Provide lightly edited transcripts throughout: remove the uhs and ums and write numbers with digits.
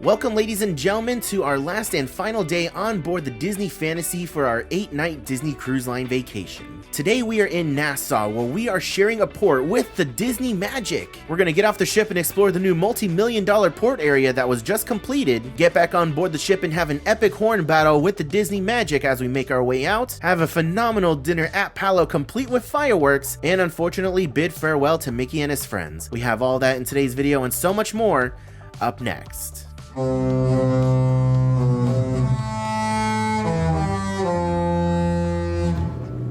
Welcome, ladies and gentlemen, to our last and final day on board the Disney Fantasy for our 8-night Disney Cruise Line vacation. Today we are in Nassau, where we are sharing a port with the Disney Magic. We're going to get off the ship and explore the new multi-million-dollar port area that was just completed, get back on board the ship and have an epic horn battle with the Disney Magic as we make our way out, have a phenomenal dinner at Palo complete with fireworks, and unfortunately bid farewell to Mickey and his friends. We have all that in today's video and so much more up next.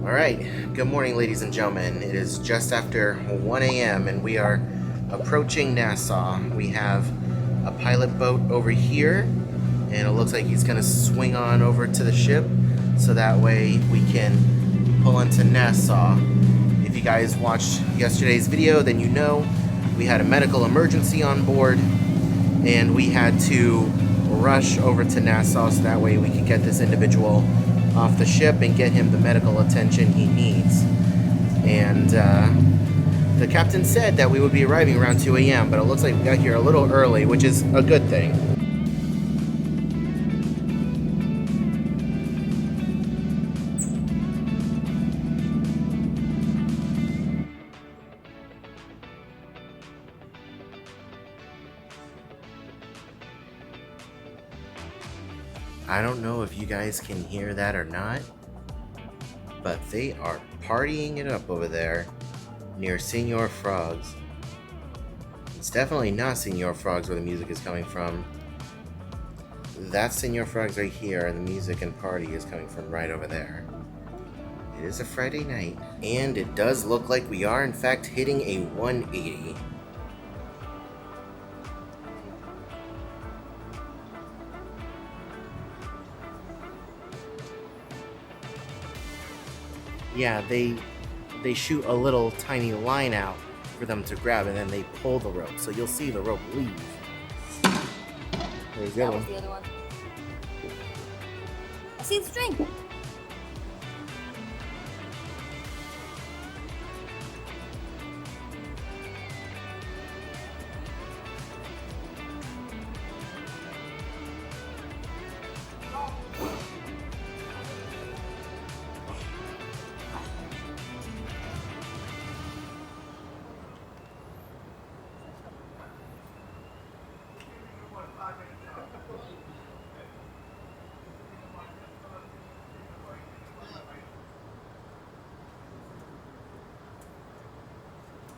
Alright, good morning, ladies and gentlemen. It is just after 1 a.m. and we are approaching Nassau. We have a pilot boat over here, and it looks like he's going to swing on over to the ship so that way we can pull into Nassau. If you guys watched yesterday's video, then you know we had a medical emergency on board and we had to rush over to Nassau so that way we could get this individual off the ship and get him the medical attention he needs. And the captain said that we would be arriving around 2 a.m., but it looks like we got here a little early, which is a good thing. I don't know if you guys can hear that or not, but they are partying it up over there near Senor Frog's. It's definitely not Senor Frog's where the music is coming from. That's Senor Frog's right here, and the music and party is coming from right over there. It is a Friday night, and it does look like we are in fact hitting a 180. Yeah, they shoot a little tiny line out for them to grab, and then they pull the rope. So you'll see the rope leave. There's the other one. That was the other one. I see the string.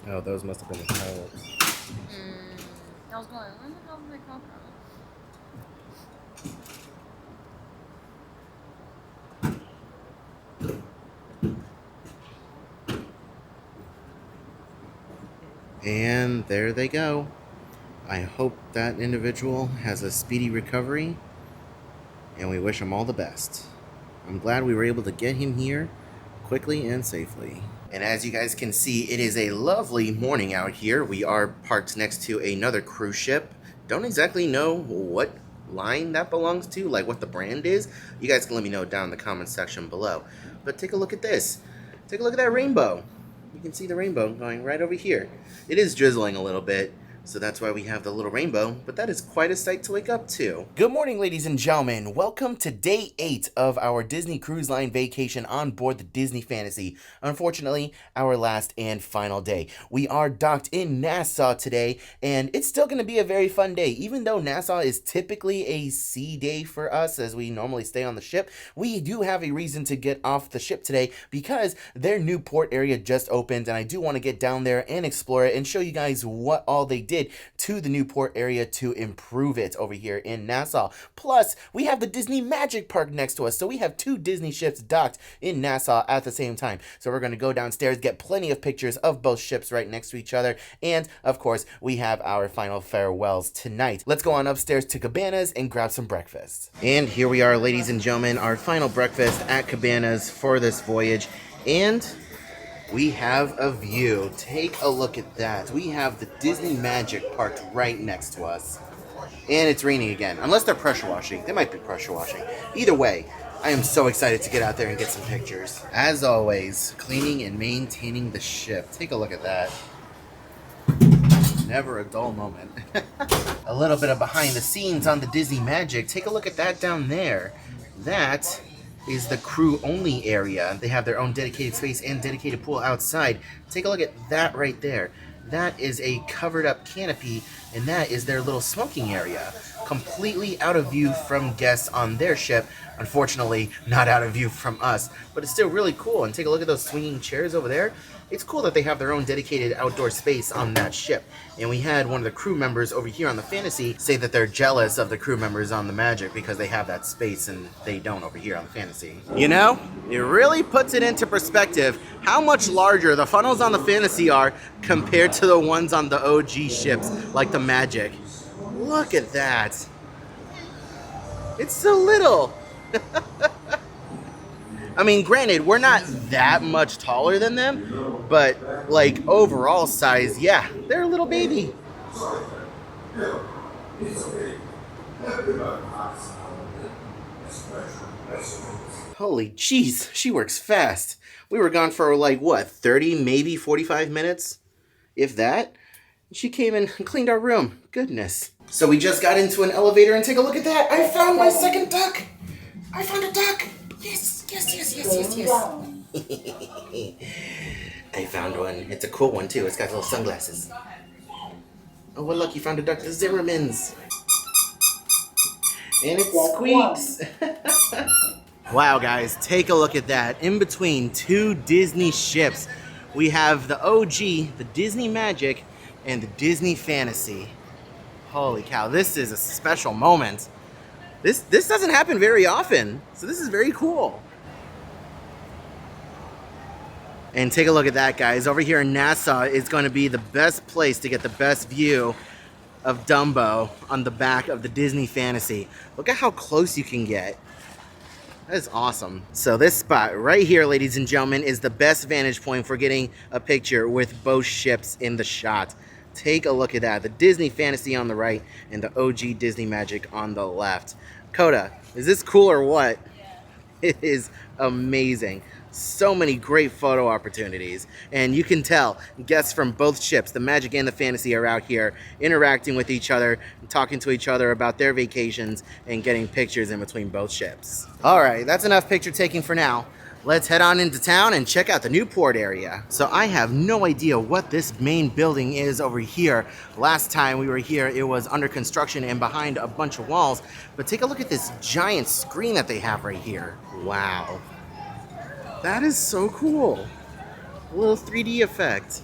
Oh, those must have been the fireworks. I was going, where the hell did they come from? And there they go. I hope that individual has a speedy recovery, and we wish him all the best. I'm glad we were able to get him here quickly and safely. And as you guys can see, it is a lovely morning out here. We are parked next to another cruise ship. Don't exactly know what line that belongs to, like what the brand is. You guys can let me know down in the comments section below. But take a look at this. Take a look at that rainbow. You can see the rainbow going right over here. It is drizzling a little bit, so that's why we have the little rainbow, but that is quite a sight to wake up to. Good morning, ladies and gentlemen. Welcome to day 8 of our Disney Cruise Line vacation on board the Disney Fantasy. Unfortunately, our last and final day. We are docked in Nassau today, and it's still going to be a very fun day. Even though Nassau is typically a sea day for us, as we normally stay on the ship, we do have a reason to get off the ship today because their new port area just opened, and I do want to get down there and explore it and show you guys what all they did to the new port area to improve it over here in Nassau. Plus, we have the Disney Magic Park next to us, so we have 2 Disney ships docked in Nassau at the same time. So we're going to go downstairs, get plenty of pictures of both ships right next to each other, and of course, we have our final farewells tonight. Let's go on upstairs to Cabanas and grab some breakfast. And here we are, ladies and gentlemen, our final breakfast at Cabanas for this voyage, and we have a view. Take a look at that. We have the Disney Magic parked right next to us. And it's raining again. Unless they're pressure washing. They might be pressure washing. Either way, I am so excited to get out there and get some pictures. As always, cleaning and maintaining the ship. Take a look at that. Never a dull moment. A little bit of behind the scenes on the Disney Magic. Take a look at that down there. That is the crew only area. They have their own dedicated space and dedicated pool outside. Take a look at that right there. That is a covered up canopy, and that is their little smoking area. Completely out of view from guests on their ship. Unfortunately, not out of view from us, but it's still really cool. And take a look at those swinging chairs over there. It's cool that they have their own dedicated outdoor space on that ship. And we had one of the crew members over here on the Fantasy say that they're jealous of the crew members on the Magic because they have that space and they don't over here on the Fantasy. You know, it really puts it into perspective how much larger the funnels on the Fantasy are compared to the ones on the OG ships like the Magic. Look at that. It's so little. I mean, granted, we're not that much taller than them, but like overall size, yeah, they're a little baby. Holy jeez, she works fast. We were gone for like, what, 30, maybe 45 minutes? If that. She came in and cleaned our room. Goodness. So we just got into an elevator and take a look at that. I found my second duck. I found a duck. Yes. I found one. It's a cool one too. It's got little sunglasses. Oh, well, look, you found a duck. The Zimmermans. And it squeaks. Wow, guys, take a look at that. In between two Disney ships, we have the OG, the Disney Magic, and the Disney Fantasy. Holy cow, this is a special moment. This doesn't happen very often, so this is very cool. And take a look at that, guys. Over here in Nassau is going to be the best place to get the best view of Dumbo on the back of the Disney Fantasy. Look at how close you can get. That is awesome. So this spot right here, ladies and gentlemen, is the best vantage point for getting a picture with both ships in the shot. Take a look at that. The Disney Fantasy on the right and the OG Disney Magic on the left. Coda, is this cool or what? Yeah. It is amazing. So many great photo opportunities. And you can tell guests from both ships, the Magic and the Fantasy, are out here interacting with each other, talking to each other about their vacations, and getting pictures in between both ships. All right, that's enough picture taking for now. Let's head on into town and check out the new port area. So I have no idea what this main building is over here. Last time we were here, it was under construction and behind a bunch of walls. But take a look at this giant screen that they have right here. Wow. That is so cool. A little 3D effect.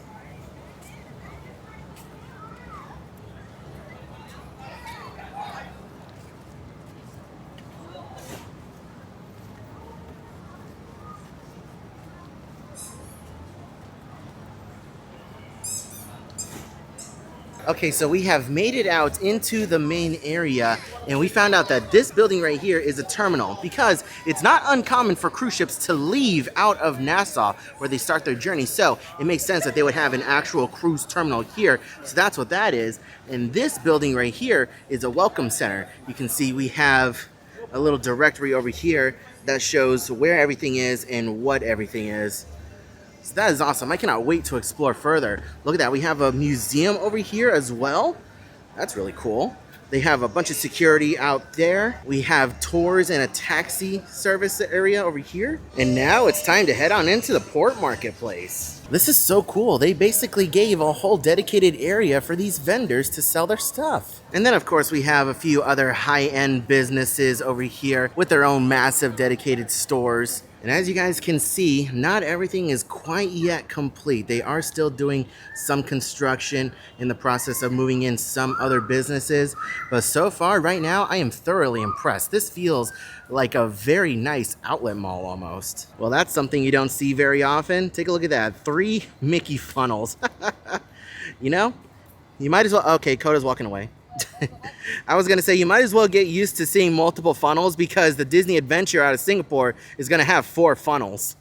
Okay, so we have made it out into the main area, and we found out that this building right here is a terminal because it's not uncommon for cruise ships to leave out of Nassau where they start their journey. So it makes sense that they would have an actual cruise terminal here. So that's what that is. And this building right here is a welcome center. You can see we have a little directory over here that shows where everything is and what everything is. So that is awesome. I cannot wait to explore further. Look at that. We have a museum over here as well. That's really cool. They have a bunch of security out there. We have tours and a taxi service area over here. And now it's time to head on into the port marketplace. This is so cool. They basically gave a whole dedicated area for these vendors to sell their stuff. And then of course we have a few other high-end businesses over here with their own massive dedicated stores. And as you guys can see, not everything is quite yet complete. They are still doing some construction in the process of moving in some other businesses. But so far, right now, I am thoroughly impressed. This feels like a very nice outlet mall almost. Well, that's something you don't see very often. Take a look at that. 3 Mickey funnels. You know, you might as well... Okay, Coda's walking away. I was going to say, you might as well get used to seeing multiple funnels because the Disney Adventure out of Singapore is going to have 4 funnels.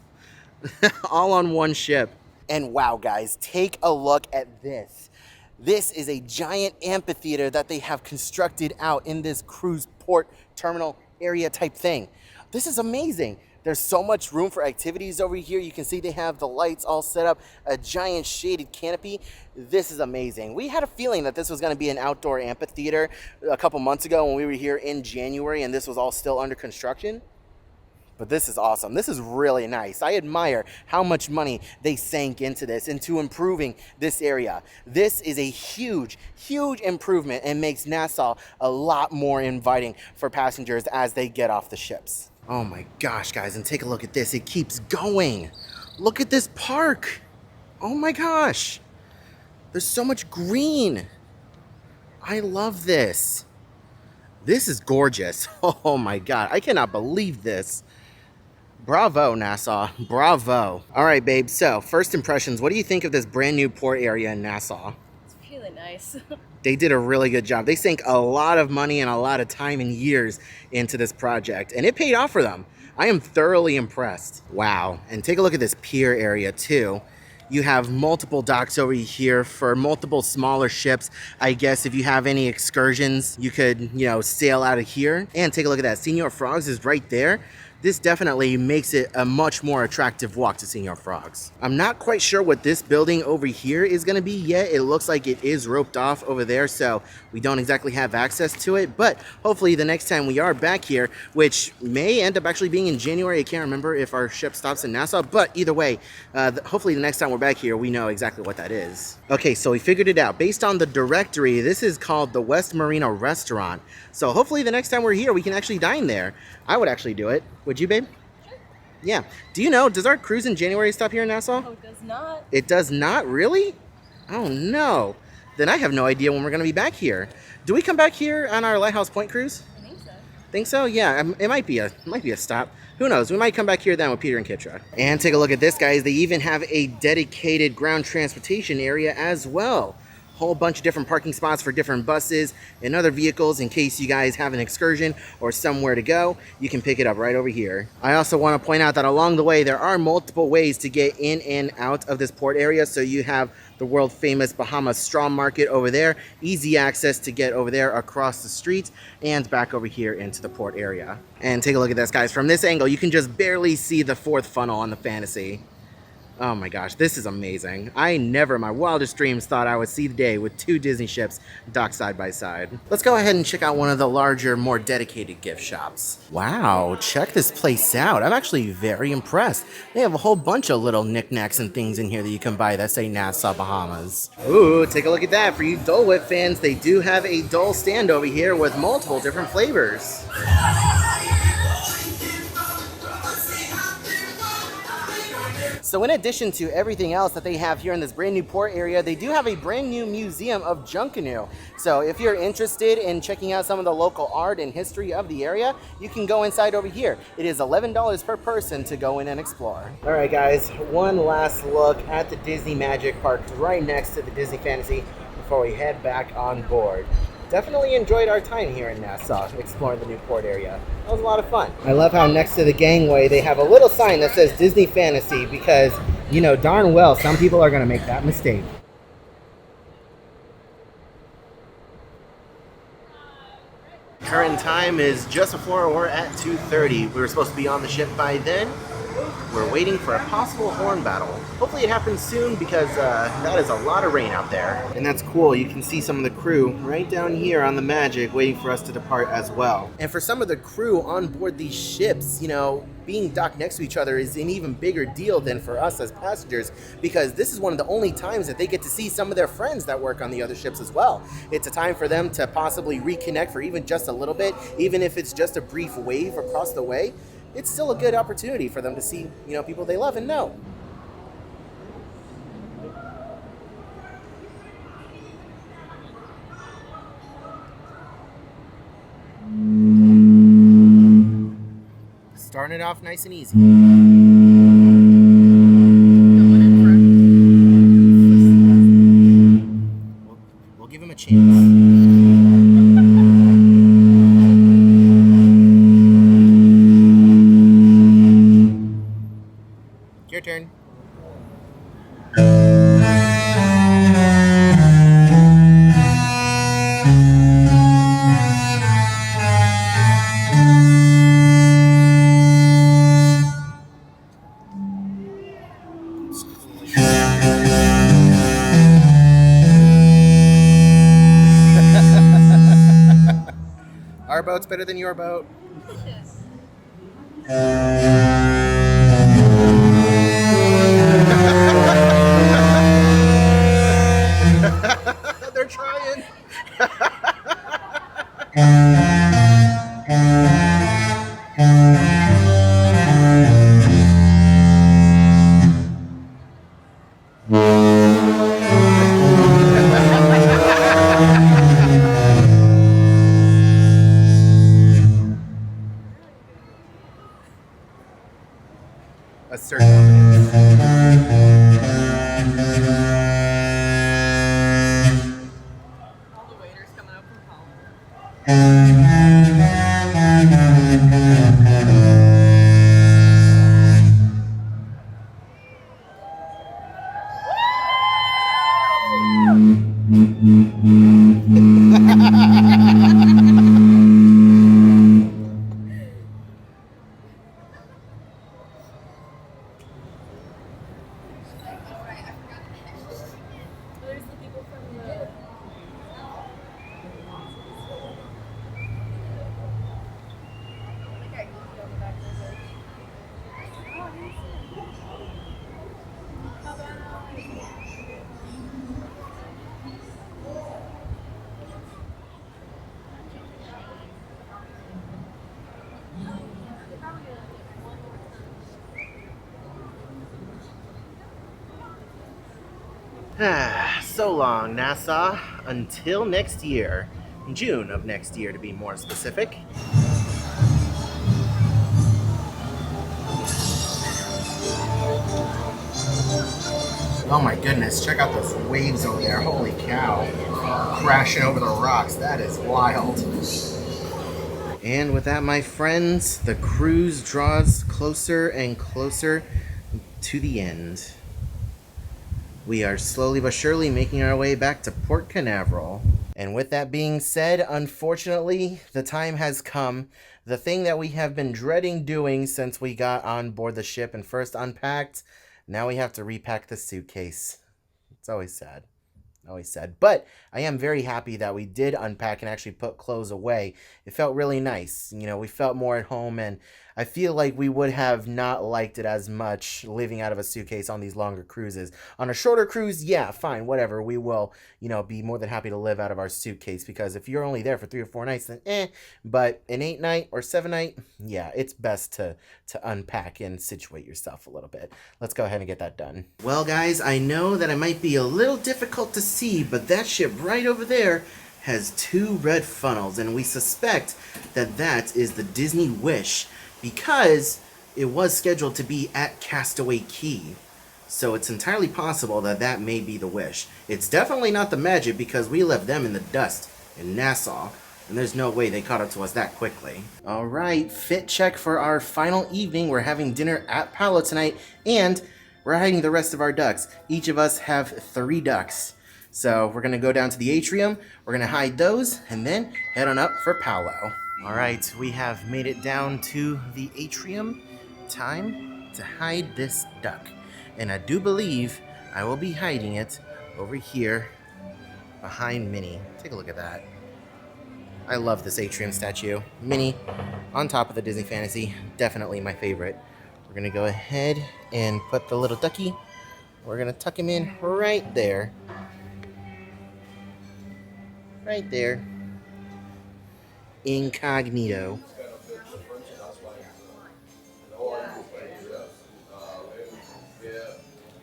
All on one ship. And wow, guys, take a look at this. This is a giant amphitheater that they have constructed out in this cruise port terminal area type thing. This is amazing. There's so much room for activities over here. You can see they have the lights all set up, a giant shaded canopy. This is amazing. We had a feeling that this was going to be an outdoor amphitheater a couple months ago when we were here in January and this was all still under construction. But this is awesome. This is really nice. I admire how much money they sank into this, into improving this area. This is a huge, huge improvement and makes Nassau a lot more inviting for passengers as they get off the ships. Oh my gosh, guys, and take a look at this. It keeps going. Look at this park. Oh my gosh. There's so much green. I love this. This is gorgeous. Oh my God, I cannot believe this. Bravo, Nassau. Bravo. All right, babe. So, first impressions. What do you think of this brand new port area in Nassau? It's really nice. They did a really good job. They sank a lot of money and a lot of time and years into this project, and it paid off for them. I am thoroughly impressed. Wow. And take a look at this pier area, too. You have multiple docks over here for multiple smaller ships. I guess if you have any excursions, you could, sail out of here. And take a look at that. Senor Frogs is right there. This definitely makes it a much more attractive walk to Senor Frogs. I'm not quite sure what this building over here is going to be yet. It looks like it is roped off over there, so we don't exactly have access to it. But hopefully the next time we are back here, which may end up actually being in January. I can't remember if our ship stops in Nassau, but either way, hopefully the next time we're back here, we know exactly what that is. Okay, so we figured it out. Based on the directory, this is called the West Marina Restaurant. So hopefully the next time we're here, we can actually dine there. I would actually do it. Would you, babe? Sure. Yeah. Do you know, does our cruise in January stop here in Nassau? Oh, it does not. It does not? Really? Oh, no. Then I have no idea when we're going to be back here. Do we come back here on our Lighthouse Point cruise? I think so. Think so? Yeah, it might be a stop. Who knows? We might come back here then with Peter and Kitra. And take a look at this, guys. They even have a dedicated ground transportation area as well. Whole bunch of different parking spots for different buses and other vehicles in case you guys have an excursion or somewhere to go. You can pick it up right over here. I also want to point out that along the way there are multiple ways to get in and out of this port area. So you have the world famous Bahamas straw market over there, easy access to get over there across the street and back over here into the port area. And take a look at this, guys. From this angle you can just barely see the fourth funnel on the Fantasy. Oh my gosh, this is amazing. I never in my wildest dreams thought I would see the day with two Disney ships docked side by side. Let's go ahead and check out one of the larger, more dedicated gift shops. Wow, check this place out. I'm actually very impressed. They have a whole bunch of little knickknacks and things in here that you can buy that say Nassau, Bahamas. Ooh, take a look at that. For you Dole Whip fans, they do have a Dole stand over here with multiple different flavors. So in addition to everything else that they have here in this brand new port area, they do have a brand new museum of Junkanoo. So if you're interested in checking out some of the local art and history of the area, you can go inside over here. It is $11 per person to go in and explore. All right, guys, one last look at the Disney Magic Park right next to the Disney Fantasy before we head back on board. Definitely enjoyed our time here in Nassau, exploring the new port area. That was a lot of fun. I love how next to the gangway they have a little sign that says Disney Fantasy because, you know darn well some people are going to make that mistake. Current time is just before we're at 2:30. We were supposed to be on the ship by then. We're waiting for a possible horn battle. Hopefully it happens soon because that is a lot of rain out there. And that's cool. You can see some of the crew right down here on the Magic waiting for us to depart as well. And for some of the crew on board these ships, being docked next to each other is an even bigger deal than for us as passengers because this is one of the only times that they get to see some of their friends that work on the other ships as well. It's a time for them to possibly reconnect for even just a little bit, even if it's just a brief wave across the way. It's still a good opportunity for them to see, people they love and know. Starting it off nice and easy. We'll give him a chance. Your turn. better than your boat? They're trying. A certain. All the waiters coming up from Palo. There's the people from the. So long, Nassau. Until next year. June of next year, to be more specific. Oh my goodness, check out those waves over there. Holy cow. Crashing over the rocks. That is wild. And with that, my friends, the cruise draws closer and closer to the end. We are slowly but surely making our way back to Port Canaveral. And with that being said, unfortunately, the time has come. The thing that we have been dreading doing since we got on board the ship and first unpacked, now we have to repack the suitcase. It's always sad. Always sad. But I am very happy that we did unpack and actually put clothes away. It felt really nice. You know, we felt more at home, and I feel like we would have not liked it as much living out of a suitcase on these longer cruises. On a shorter cruise, yeah, fine, whatever. We will, be more than happy to live out of our suitcase, because if you're only there for 3 or 4 nights, then But an 8-night or 7-night, yeah, it's best to unpack and situate yourself a little bit. Let's go ahead and get that done. Well, guys, I know that it might be a little difficult to see, but that ship right over there has 2 red funnels, and we suspect that that is the Disney Wish, because it was scheduled to be at Castaway Cay. So it's entirely possible that that may be the Wish. It's definitely not the Magic, because we left them in the dust in Nassau, and there's no way they caught up to us that quickly. Alright, fit check for our final evening. We're having dinner at Palo tonight, and we're hiding the rest of our ducks. Each of us have 3 ducks. So we're going to go down to the atrium, we're going to hide those, and then head on up for Palo. Alright, we have made it down to the atrium. Time to hide this duck. And I do believe I will be hiding it over here behind Minnie. Take a look at that. I love this atrium statue. Minnie on top of the Disney Fantasy. Definitely my favorite. We're going to go ahead and put the little ducky. We're going to tuck him in right there. Right there. Incognito.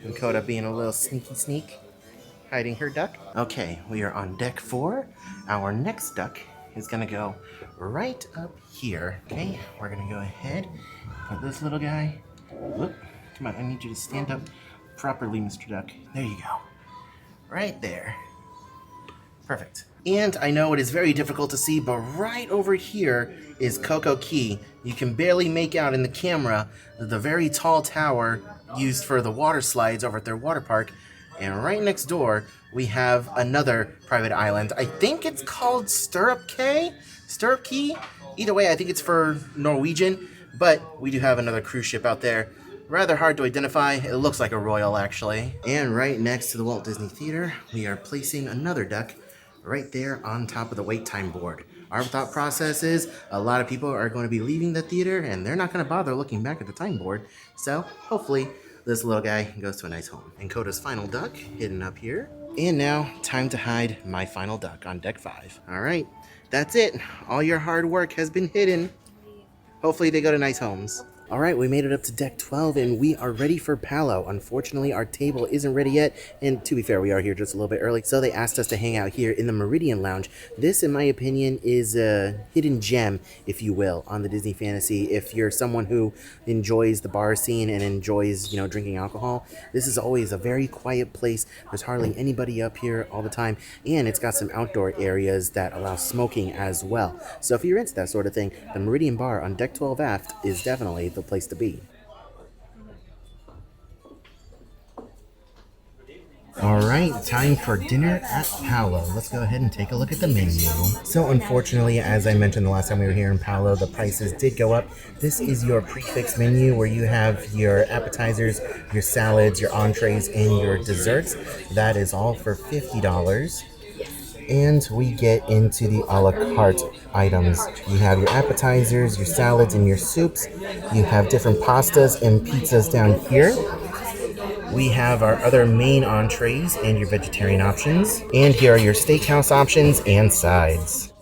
And Coda being a little sneaky sneak, hiding her duck. Okay, we are on deck 4. Our next duck is gonna go right up here. Okay, we're gonna go ahead, put this little guy. Whoop, come on, I need you to stand up properly, Mr. Duck. There you go. Right there. Perfect. And I know it is very difficult to see, but right over here is Coco Cay. You can barely make out in the camera the very tall tower used for the water slides over at their water park. And right next door, we have another private island. I think it's called Stirrup Cay? Stirrup Cay? Either way, I think it's for Norwegian, but we do have another cruise ship out there. Rather hard to identify. It looks like a Royal, actually. And right next to the Walt Disney Theater, we are placing another duck right there on top of the wait time board. Our thought process is a lot of people are going to be leaving the theater and they're not going to bother looking back at the time board. So hopefully this little guy goes to a nice home. And Coda's final duck hidden up here. And now, time to hide my final duck on deck 5. All right, that's it. All your hard work has been hidden. Hopefully they go to nice homes. All right, we made it up to deck 12 and we are ready for Palo. Unfortunately, our table isn't ready yet. And to be fair, we are here just a little bit early. So they asked us to hang out here in the Meridian Lounge. This, in my opinion, is a hidden gem, if you will, on the Disney Fantasy. If you're someone who enjoys the bar scene and enjoys, drinking alcohol, this is always a very quiet place. There's hardly anybody up here all the time. And it's got some outdoor areas that allow smoking as well. So if you're into that sort of thing, the Meridian Bar on deck 12 aft is definitely the place to be. All right, time for dinner at Palo. Let's go ahead and take a look at the menu. So unfortunately, as I mentioned the last time we were here in Palo, the prices did go up. This is your prefix menu where you have your appetizers, your salads, your entrees, and your desserts. That is all for $50. And we get into the a la carte items. You have your appetizers, your salads, and your soups. You have different pastas and pizzas down here. We have our other main entrees and your vegetarian options. And here are your steakhouse options and sides.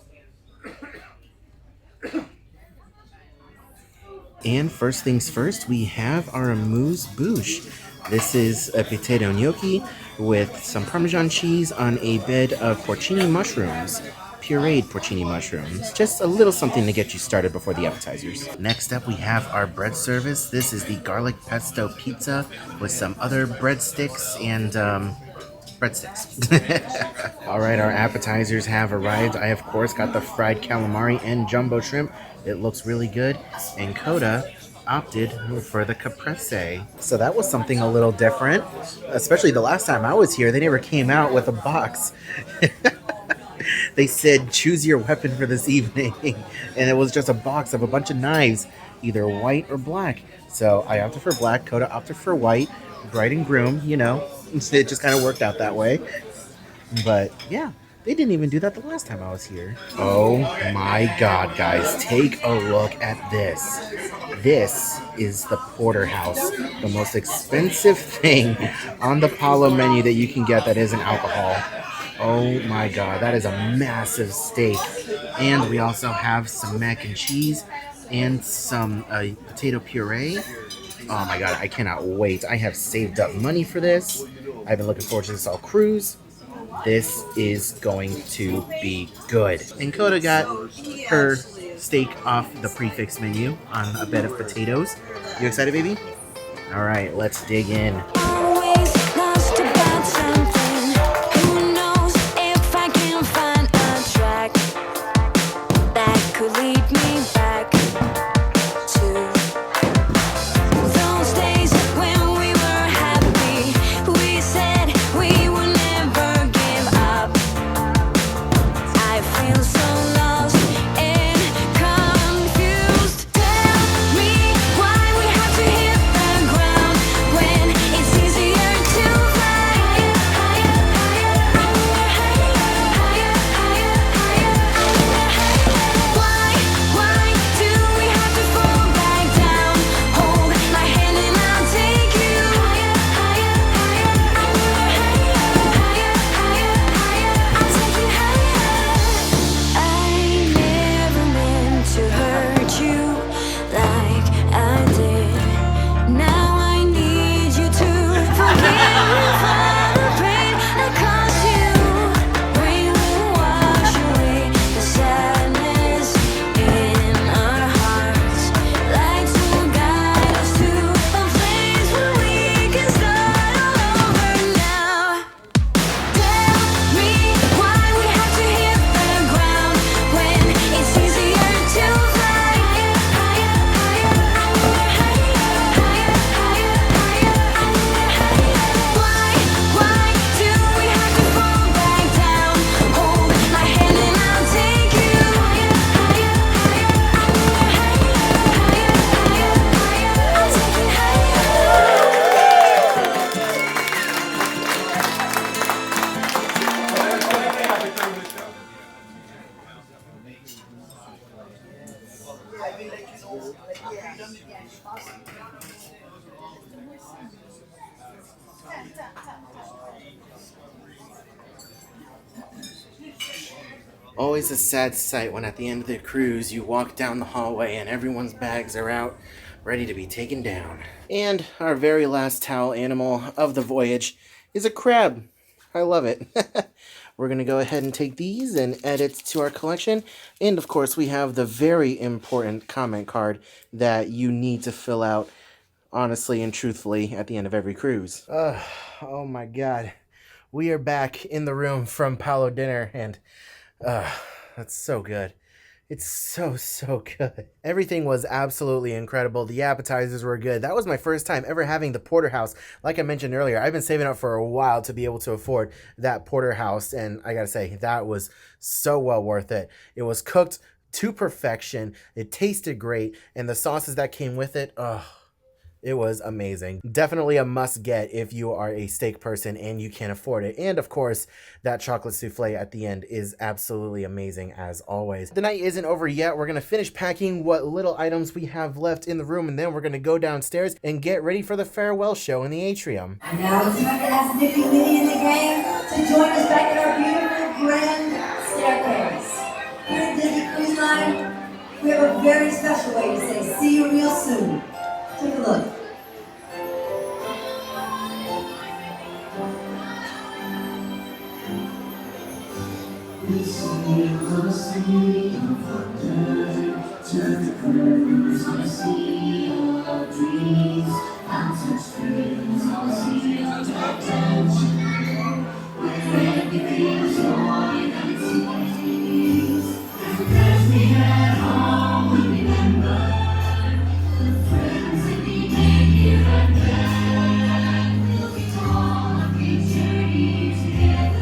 And first things first, we have our amuse-bouche. This is a potato gnocchi with some Parmesan cheese on a bed of porcini mushrooms. Pureed porcini mushrooms. Just a little something to get you started before the appetizers. Next up, we have our bread service. This is the garlic pesto pizza with some other breadsticks and breadsticks. All right, our appetizers have arrived. I, of course, got the fried calamari and jumbo shrimp. It looks really good. And Coda opted for the caprese. So that was something a little different. Especially the last time I was here, they never came out with a box. They said, choose your weapon for this evening. And it was just a box of a bunch of knives, either white or black. So I opted for black. Coda opted for white. Bride and groom, It just kind of worked out that way. But yeah, they didn't even do that the last time I was here. Oh my God, guys. Take a look at this. This is the porterhouse, the most expensive thing on the Palo menu that you can get that isn't alcohol. Oh my God, that is a massive steak. And we also have some mac and cheese and some potato puree. Oh my God, I cannot wait. I have saved up money for this. I've been looking forward to this all cruise. This is going to be good. And Coda got her steak off the prefix menu on a bed of potatoes. You excited, baby? All right, let's dig in. Always lost about something. Who knows if I can find a track that could lead me back to those days when we were happy. We said we would never give up. I feel so lost and confused. Tell me why we have to hit the ground when it's easier to fly higher, higher, higher, higher, higher, higher, higher. Why Always a sad sight when at the end of the cruise you walk down the hallway and everyone's bags are out, ready to be taken down. And our very last towel animal of the voyage is a crab. I love it. We're going to go ahead and take these and add it to our collection. And of course, we have the very important comment card that you need to fill out honestly and truthfully at the end of every cruise. Oh my God. We are back in the room from Palo dinner, and that's so good. It's so good. Everything was absolutely incredible. The appetizers were good. That was my first time ever having the porterhouse. Like I mentioned earlier, I've been saving up for a while to be able to afford that porterhouse, and I gotta say, that was so well worth it. It was cooked to perfection. It tasted great, and the sauces that came with it, it was amazing. Definitely a must get if you are a steak person and you can afford it. And of course, that chocolate souffle at the end is absolutely amazing as always. The night isn't over yet. We're gonna finish packing what little items we have left in the room, and then we're gonna go downstairs and get ready for the farewell show in the atrium. And now it's time to ask Nicky, Minnie, and the gang to join us back at our beautiful grand staircase. Here at Disney Cruise Line, we have a very special way to say see you real soon. Take a look. We sail the sea of wonder, turn the curves on a sea of dreams, mountain streams on a sea of attention, where everything's more than it seems. And as we head home, we remember the friends that we made here and then. We'll be on a big journey together.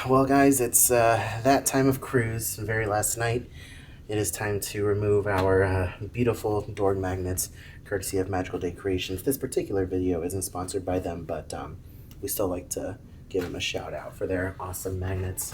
Well, guys, it's that time of cruise, the very last night. It is time to remove our beautiful door magnets, courtesy of Magical Day Creations. This particular video isn't sponsored by them, but we still like to give them a shout out for their awesome magnets.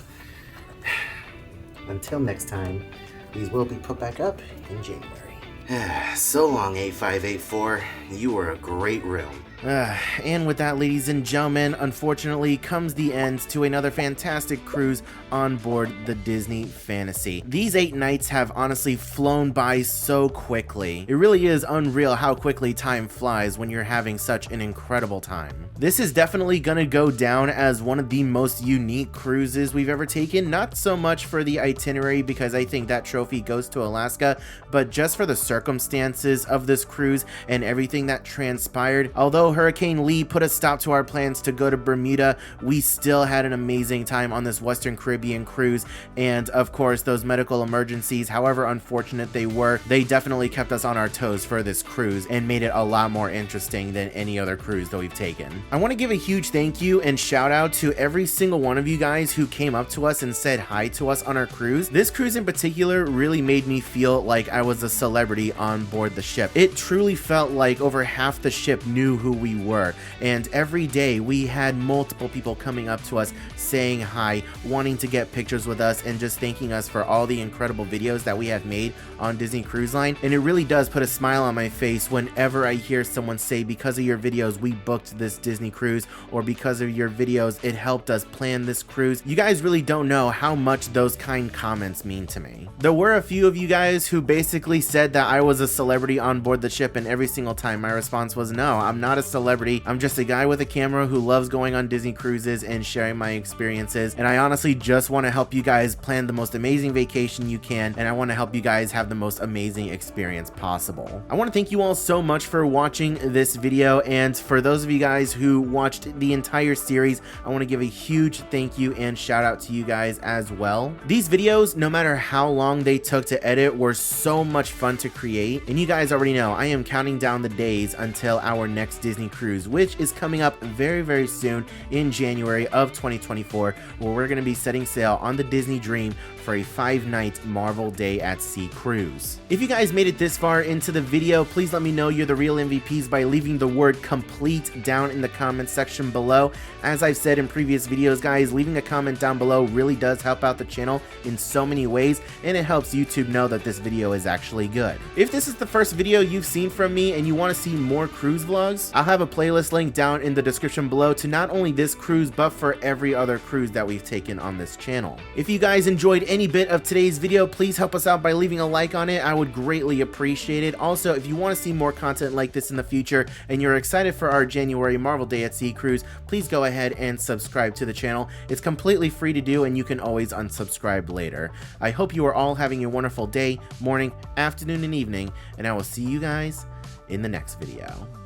Until next time, these will be put back up in January. So long, 8584. You were a great room. And with that, ladies and gentlemen, unfortunately comes the end to another fantastic cruise on board the Disney Fantasy. These 8 nights have honestly flown by so quickly. It really is unreal how quickly time flies when you're having such an incredible time. This is definitely gonna go down as one of the most unique cruises we've ever taken, not so much for the itinerary because I think that trophy goes to Alaska, but just for the circumstances of this cruise and everything that transpired. Although Hurricane Lee put a stop to our plans to go to Bermuda, we still had an amazing time on this Western Caribbean cruise. And of course, those medical emergencies, however unfortunate they were, they definitely kept us on our toes for this cruise and made it a lot more interesting than any other cruise that we've taken. I want to give a huge thank you and shout out to every single one of you guys who came up to us and said hi to us on our cruise. This cruise in particular really made me feel like I was a celebrity on board the ship. It truly felt like over half the ship knew who we were, and every day we had multiple people coming up to us saying hi, wanting to get pictures with us, and just thanking us for all the incredible videos that we have made on Disney Cruise Line. And it really does put a smile on my face whenever I hear someone say, because of your videos we booked this Disney cruise, or because of your videos it helped us plan this cruise. You guys really don't know how much those kind comments mean to me. There were a few of you guys who basically said that I was a celebrity on board the ship, and every single time my response was, no, I'm not a celebrity. I'm just a guy with a camera who loves going on Disney cruises and sharing my experiences, and I honestly just want to help you guys plan the most amazing vacation you can, and I want to help you guys have the most amazing experience possible. I want to thank you all so much for watching this video, and for those of you guys who watched the entire series, I want to give a huge thank you and shout out to you guys as well. These videos, no matter how long they took to edit, were so much fun to create, and you guys already know I am counting down the days until our next Disney cruise, which is coming up very soon in January of 2024, where we're going to be setting sail on the Disney Dream for a 5-night Marvel Day at Sea cruise. If you guys made it this far into the video, please let me know you're the real MVPs by leaving the word complete down in the comment section below. As I've said in previous videos, guys, leaving a comment down below really does help out the channel in so many ways, and it helps YouTube know that this video is actually good. If this is the first video you've seen from me and you want to see more cruise vlogs, I'll have a playlist link down in the description below to not only this cruise but for every other cruise that we've taken on this channel. If you guys enjoyed any bit of today's video, please help us out by leaving a like on it. I would greatly appreciate it. Also, if you want to see more content like this in the future and you're excited for our January Marvel Day at Sea cruise, please go ahead and subscribe to the channel. It's completely free to do, and you can always unsubscribe later. I hope you are all having a wonderful day, morning, afternoon, and evening, and I will see you guys in the next video.